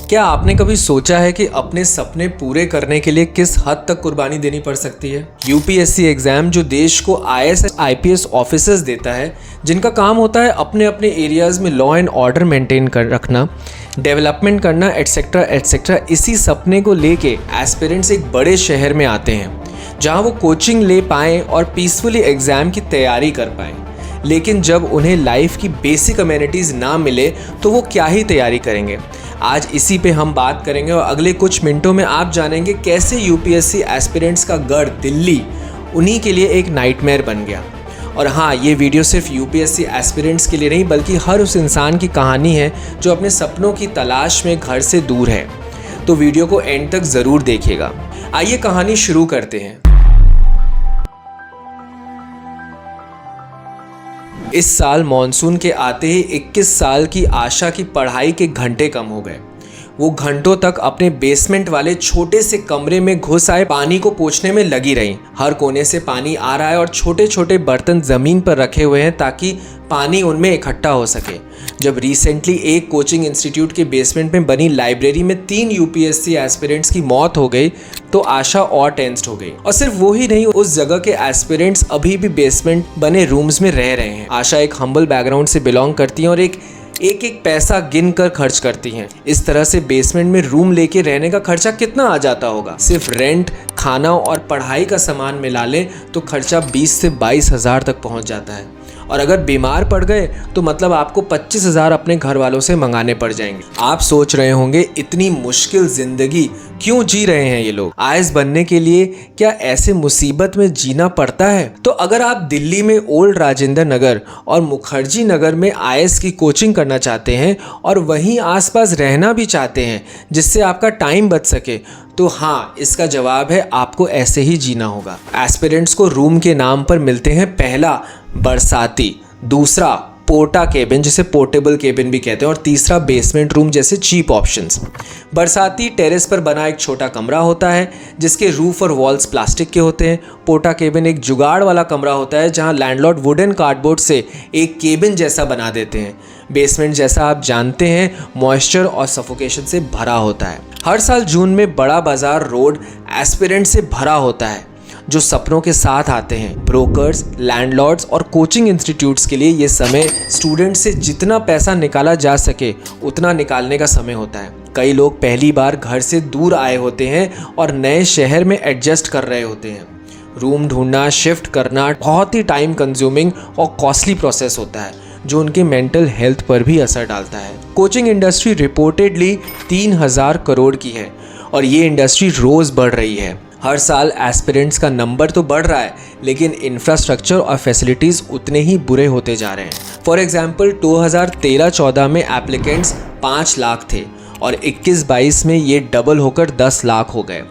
क्या आपने कभी सोचा है कि अपने सपने पूरे करने के लिए किस हद तक कुर्बानी देनी पड़ सकती है? यूपीएससी एग्जाम जो देश को आईएएस आईपीएस ऑफिसर्स देता है, जिनका काम होता है अपने अपने एरियाज में लॉ एंड ऑर्डर मेंटेन कर रखना, डेवलपमेंट करना, एटसेट्रा एटसेट्रा। इसी सपने को लेके एस्पिरेंट्स एक बड़े शहर में आते हैं जहां वो कोचिंग ले पाएं और पीसफुली एग्जाम की तैयारी कर पाएं। लेकिन जब उन्हें लाइफ की बेसिक अमेनिटीज़ ना मिले तो वो क्या ही तैयारी करेंगे। आज इसी पे हम बात करेंगे और अगले कुछ मिनटों में आप जानेंगे कैसे यूपीएससी एस्पिरेंट्स का गढ़ दिल्ली उन्हीं के लिए एक नाइटमेयर बन गया। और हाँ, ये वीडियो सिर्फ यूपीएससी एस्पिरेंट्स के लिए नहीं बल्कि हर उस इंसान की कहानी है जो अपने सपनों की तलाश में घर से दूर है। तो वीडियो को एंड तक ज़रूर देखिएगा। आइए कहानी शुरू करते हैं। इस साल मॉनसून के आते ही 21 साल की आशा की पढ़ाई के घंटे कम हो गए। वो घंटों तक अपने बेसमेंट वाले छोटे से कमरे में घुस आए पानी को पोंछने में लगी रहीं। हर कोने से पानी आ रहा है और छोटे छोटे बर्तन ज़मीन पर रखे हुए हैं ताकि पानी उनमें इकट्ठा हो सके। जब रिसेंटली एक कोचिंग इंस्टीट्यूट के बेसमेंट में बनी लाइब्रेरी में 3 यूपीएससी एस्पिरेंट्स की मौत हो गई तो आशा और टेंस्ड हो गई। और सिर्फ वो ही नहीं, उस जगह के एस्पिरेंट्स अभी भी बेसमेंट बने रूम्स में रह रहे हैं। आशा एक हम्बल बैकग्राउंड से बिलोंग करती हैं और एक पैसा गिन कर खर्च करती हैं। इस तरह से बेसमेंट में रूम लेके रहने का खर्चा कितना आ जाता होगा? सिर्फ रेंट, खाना और पढ़ाई का सामान मिला लें तो खर्चा 20 से 22 हज़ार तक पहुंच जाता है। और अगर बीमार पड़ गए तो मतलब आपको 25 हज़ार अपने घर वालों से मंगाने पड़ जाएंगे। आप सोच रहे होंगे इतनी मुश्किल जिंदगी क्यों जी रहे हैं ये लोग? आईएएस बनने के लिए क्या ऐसे मुसीबत में जीना पड़ता है? तो अगर आप दिल्ली में ओल्ड राजेंद्र नगर और मुखर्जी नगर में आईएएस की कोचिंग करना चाहते हैं और वहीं आसपास रहना भी चाहते हैं जिससे आपका टाइम बच सके, तो हाँ, इसका जवाब है आपको ऐसे ही जीना होगा। एस्पिरेंट्स को रूम के नाम पर मिलते हैं पहला बरसाती, दूसरा पोर्टा केबिन जिसे पोर्टेबल केबिन भी कहते हैं और तीसरा बेसमेंट रूम जैसे चीप ऑप्शंस। बरसाती टेरेस पर बना एक छोटा कमरा होता है जिसके रूफ और वॉल्स प्लास्टिक के होते हैं। पोर्टा केबिन एक जुगाड़ वाला कमरा होता है जहां लैंडलॉर्ड वुडन कार्डबोर्ड से एक केबिन जैसा बना देते हैं। बेसमेंट जैसा आप जानते हैं मॉइस्चर और सफोकेशन से भरा होता है। हर साल जून में बड़ा बाजार रोड एस्पिरेंट से भरा होता है जो सपनों के साथ आते हैं। ब्रोकर्स, लैंडलॉर्ड्स और कोचिंग इंस्टीट्यूट्स के लिए ये समय स्टूडेंट से जितना पैसा निकाला जा सके उतना निकालने का समय होता है। कई लोग पहली बार घर से दूर आए होते हैं और नए शहर में एडजस्ट कर रहे होते हैं। रूम ढूंढना, शिफ्ट करना बहुत ही टाइम कंज्यूमिंग और कॉस्टली प्रोसेस होता है जो उनके मेंटल हेल्थ पर भी असर डालता है। कोचिंग इंडस्ट्री रिपोर्टेडली 3000 करोड़ की है और ये इंडस्ट्री रोज़ बढ़ रही है। हर साल एस्पिरेंट्स का नंबर तो बढ़ रहा है लेकिन इंफ्रास्ट्रक्चर और फैसिलिटीज़ उतने ही बुरे होते जा रहे हैं। फॉर एग्जांपल 2013-14 में एप्लीकेंट्स 5 लाख थे और 21-22 में ये डबल होकर 10 लाख हो गए।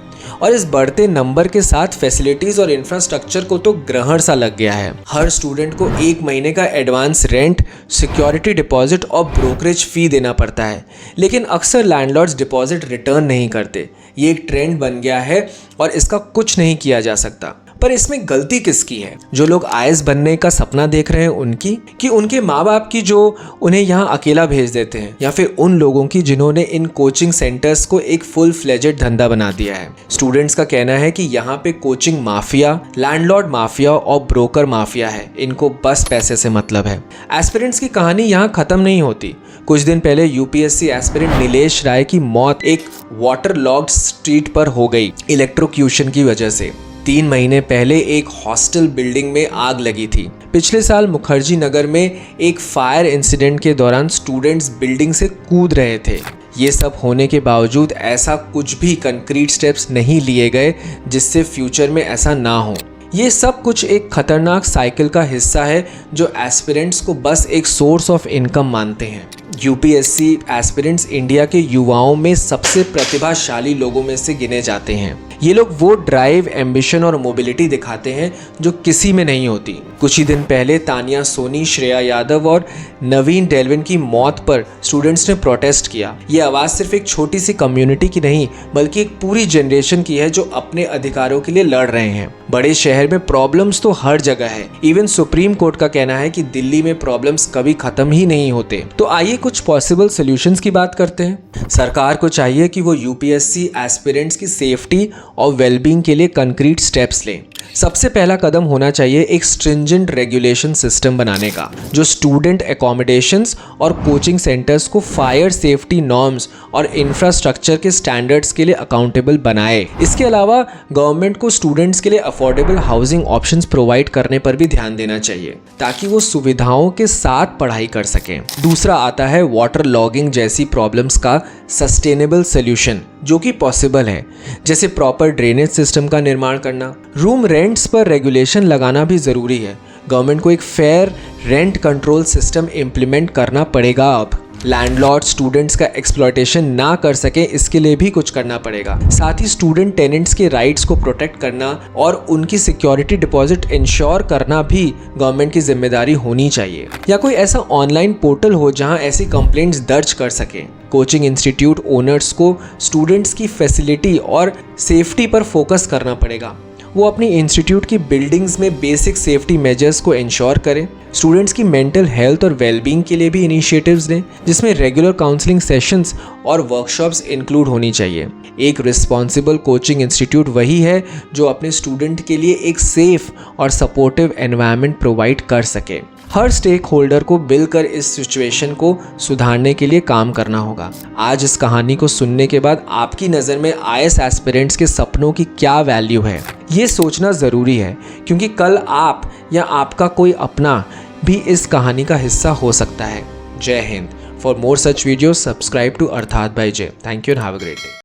और इस बढ़ते नंबर के साथ फैसिलिटीज़ और इंफ्रास्ट्रक्चर को तो ग्रहण सा लग गया है। हर स्टूडेंट को 1 महीने का एडवांस रेंट, सिक्योरिटी डिपॉजिट और ब्रोकरेज फ़ी देना पड़ता है। लेकिन अक्सर लैंडलॉर्ड्स डिपॉजिट रिटर्न नहीं करते। ये एक ट्रेंड बन गया है और इसका कुछ नहीं किया जा सकता। पर इसमें गलती किसकी है? जो लोग आईएएस बनने का सपना देख रहे हैं उनकी, कि उनके माँ बाप की जो उन्हें यहाँ अकेला भेज देते हैं, या फिर उन लोगों की जिन्होंने इन कोचिंग सेंटर्स को एक फुल फ्लेजेड धंधा बना दिया है? स्टूडेंट्स का कहना है कि यहाँ पे कोचिंग माफिया, लैंडलॉर्ड माफिया और ब्रोकर माफिया है। इनको बस पैसे से मतलब है। एस्पिरेंट्स की कहानी यहाँ खत्म नहीं होती। कुछ दिन पहले यूपीएससी एस्पिरेंट नीलेश राय की मौत एक वाटर लॉक्ड स्ट्रीट पर हो गई इलेक्ट्रोक्यूशन की वजह से। 3 महीने पहले एक हॉस्टल बिल्डिंग में आग लगी थी। पिछले साल मुखर्जी नगर में एक फायर इंसिडेंट के दौरान स्टूडेंट्स बिल्डिंग से कूद रहे थे। ये सब होने के बावजूद ऐसा कुछ भी कंक्रीट स्टेप्स नहीं लिए गए जिससे फ्यूचर में ऐसा ना हो। ये सब कुछ एक खतरनाक साइकिल का हिस्सा है जो एस्पिरेंट्स को बस एक सोर्स ऑफ इनकम मानते हैं। यूपीएससी एस्पिरेंट्स इंडिया के युवाओं में सबसे प्रतिभाशाली लोगों में से गिने जाते हैं। ये लोग वो ड्राइव, एम्बिशन और मोबिलिटी दिखाते हैं जो किसी में नहीं होती। कुछ ही दिन पहले तानिया सोनी, श्रेया यादव और नवीन डेल्विन की मौत पर स्टूडेंट्स ने प्रोटेस्ट किया। ये आवाज़ सिर्फ एक छोटी सी कम्युनिटी की नहीं बल्कि एक पूरी जनरेशन की है जो अपने अधिकारों के लिए लड़ रहे हैं। बड़े शहर में प्रॉब्लम्स तो हर जगह है। इवन सुप्रीम कोर्ट का कहना है कि दिल्ली में प्रॉब्लम्स कभी खत्म ही नहीं होते। तो आइए आइए कुछ पॉसिबल सॉल्यूशंस की बात करते हैं। सरकार को चाहिए कि वो यूपीएससी एस्पिरेंट्स की सेफ्टी और वेलबींग के लिए कंक्रीट स्टेप्स लें। सबसे पहला कदम होना चाहिए एक स्ट्रिंजेंट रेगुलेशन सिस्टम बनाने का, जो स्टूडेंट एकोमोडेशंस और कोचिंग सेंटर्स को फायर सेफ्टी नॉर्म्स और इंफ्रास्ट्रक्चर के स्टैंडर्ड्स के लिए अकाउंटेबल बनाए। इसके अलावा गवर्नमेंट को स्टूडेंट्स के लिए अफोर्डेबल हाउसिंग ऑप्शंस प्रोवाइड करने पर भी ध्यान देना चाहिए, ताकि वो सुविधाओं के साथ पढ़ाई कर सकें। दूसरा आता है वाटर लॉगिंग जैसी प्रॉब्लम्स का सस्टेनेबल सोल्यूशन, जो कि पॉसिबल है, जैसे प्रॉपर ड्रेनेज सिस्टम का निर्माण करना। रूम रेंट्स पर रेगुलेशन लगाना भी ज़रूरी है। गवर्नमेंट को एक fair rent control system implement करना पड़ेगा। अब लैंडलॉर्ड स्टूडेंट्स का एक्सप्लॉयटेशन ना कर सके, इसके लिए भी कुछ करना पड़ेगा। साथ ही स्टूडेंट टेनेंट्स के राइट्स को प्रोटेक्ट करना और उनकी सिक्योरिटी डिपॉजिट इंश्योर करना भी गवर्नमेंट की जिम्मेदारी होनी चाहिए। या कोई ऐसा ऑनलाइन पोर्टल हो जहां ऐसी कंप्लेंट्स दर्ज कर सकें। कोचिंग इंस्टीट्यूट ओनर्स को स्टूडेंट्स की फैसिलिटी और सेफ्टी पर फोकस करना पड़ेगा। वो अपनी इंस्टीट्यूट की बिल्डिंग्स में बेसिक सेफ्टी मेजर्स को इंश्योर करें। स्टूडेंट्स की मेंटल हेल्थ और वेलबींग के लिए भी इनिशिएटिव्स लें, जिसमें रेगुलर काउंसलिंग सेशंस और वर्कशॉप्स इंक्लूड होनी चाहिए। एक रिस्पॉन्सिबल कोचिंग इंस्टीट्यूट वही है जो अपने स्टूडेंट के लिए एक सेफ और सपोर्टिव एनवायरनमेंट प्रोवाइड कर सके। हर स्टेक होल्डर को मिलकर इस सिचुएशन को सुधारने के लिए काम करना होगा। आज इस कहानी को सुनने के बाद आपकी नज़र में आईएएस एस्पिरेंट्स के सपनों की क्या वैल्यू है, ये सोचना ज़रूरी है, क्योंकि कल आप या आपका कोई अपना भी इस कहानी का हिस्सा हो सकता है। जय हिंद। For more such videos subscribe to Arthat by Jay. Thank you and have a great day.